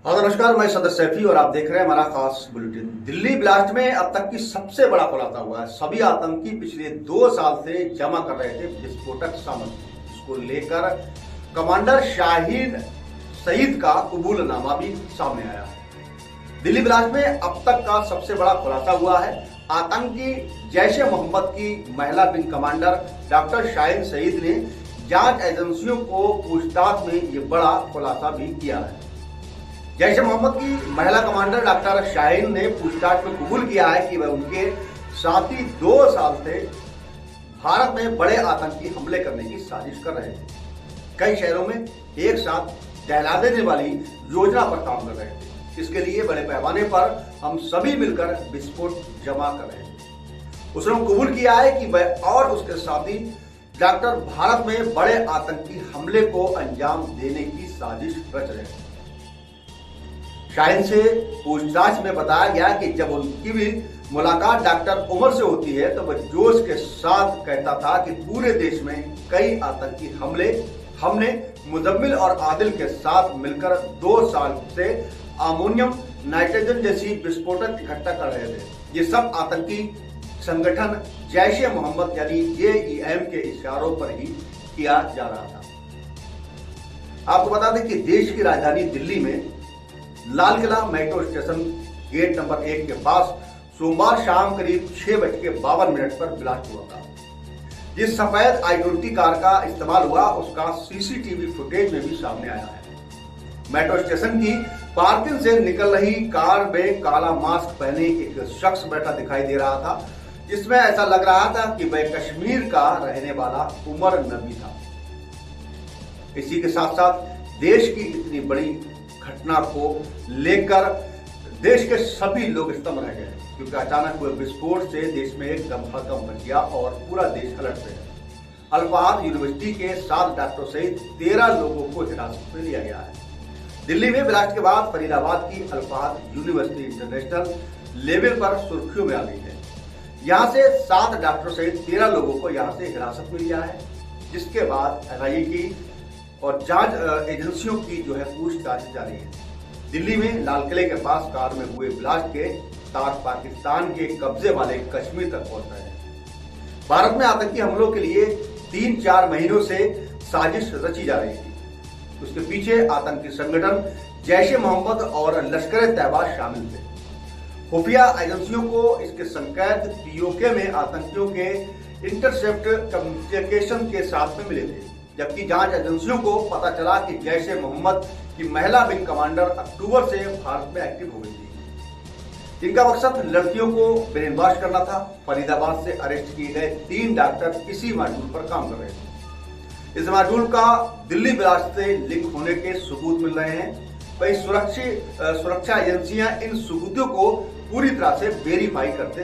हाँ नमस्कार, मैं सदर सैफी और आप देख रहे हैं हमारा खास बुलेटिन। दिल्ली ब्लास्ट में अब तक की सबसे बड़ा खुलासा हुआ है। सभी आतंकी पिछले 2 साल से जमा कर रहे थे विस्फोटक सामग्री। इसको लेकर कमांडर शाहीन सईद का कबूलनामा भी सामने आया है। दिल्ली ब्लास्ट में अब तक का सबसे बड़ा खुलासा हुआ है। आतंकी जैश ए मोहम्मद की महिला wing commander doctor Shaheen Saeed ने जांच एजेंसियों को पूछताछ में ये बड़ा खुलासा भी किया है। जैश ए मोहम्मद की महिला कमांडर डॉक्टर शाहीन ने पूछताछ में कबूल किया है कि वह उनके साथी 2 साल से भारत में बड़े आतंकी हमले करने की साजिश कर रहे थे। कई शहरों में एक साथ दहला देने वाली योजना पर काम कर रहे थे। इसके लिए बड़े पैमाने पर हम सभी मिलकर विस्फोट जमा कर रहे थे। उसने कबूल किया है कि वह और उसके साथी डॉक्टर भारत में बड़े आतंकी हमले को अंजाम देने की साजिश रच रहे थे। शाहीन से पूछताछ में बताया गया कि जब उनकी भी मुलाकात डॉक्टर उमर से होती है तो वह जोश के साथ कहता था कि पूरे देश में कई आतंकी हमले हमने मुजम्मिल और आदिल के साथ मिलकर 2 साल से अमोनियम नाइट्रोजन जैसी विस्फोटक इकट्ठा कर रहे थे। ये सब आतंकी संगठन जैश ए मोहम्मद यानी JEM के इशारों पर ही किया जा रहा था। आपको बता दें कि देश की राजधानी दिल्ली में Lal Qila metro station gate number 1 के पास सोमवार शाम करीब 6:52 पर ब्लास्ट हुआ था। जिस सफेद i20 कार का इस्तेमाल हुआ उसका CCTV फुटेज में भी सामने आया है। मेट्रो स्टेशन की पार्किंग से निकल रही कार में काला मास्क पहने एक शख्स बैठा दिखाई दे रहा था, जिसमें ऐसा लग रहा था कि वह कश्मीर का रहने वाला उमर नबी था। इसी के साथ साथ देश की इतनी बड़ी घटना को लेकर देश के सभी लोग स्तब्ध रह गए, क्योंकि अचानक हुए विस्फोट से देश में एक दमखम मच गया और पूरा देश अलर्ट पे है। अल्फाज यूनिवर्सिटी के 7 डॉक्टरों सहित 13 लोगों को हिरासत में लिया गया है। दिल्ली में ब्लास्ट के बाद फरीदाबाद की अल्फाज यूनिवर्सिटी इंटरनेशनल लेवल पर सुर्खियों में आ गई है। यहाँ से 7 डॉक्टरों सहित 13 लोगों को यहाँ से हिरासत में लिया है, जिसके बाद NIA की और जांच एजेंसियों की जो है पूछताछ जारी है। दिल्ली में लाल किले के पास कार में हुए ब्लास्ट के तार पाकिस्तान के कब्जे वाले कश्मीर तक पहुंच रहे हैं। भारत में आतंकी हमलों के लिए 3-4 महीनों से साजिश रची जा रही थी। उसके पीछे आतंकी संगठन जैश ए मोहम्मद और लश्कर तैयबा शामिल थे। खुफिया एजेंसियों को इसके संकेत POK में आतंकियों के इंटरसेप्ट कम्युनिकेशन के साथ में मिले थे, जबकि जांच एजेंसियों को पता चला कि जैश ए मोहम्मद की महिला विंग कमांडर अक्टूबर से भारत में एक्टिव हो गई थी। इनका मकसद लड़कियों को ब्रेन वॉश करना था। फरीदाबाद से अरेस्ट किए गए 3 डॉक्टर इसी मॉड्यूल पर काम कर रहे थे। इस मॉड्यूल का दिल्ली ब्लास्ट से लिंक होने के सबूत मिल रहे हैं। वही सुरक्षा एजेंसियां इन सबूतों को पूरी तरह से वेरीफाई करते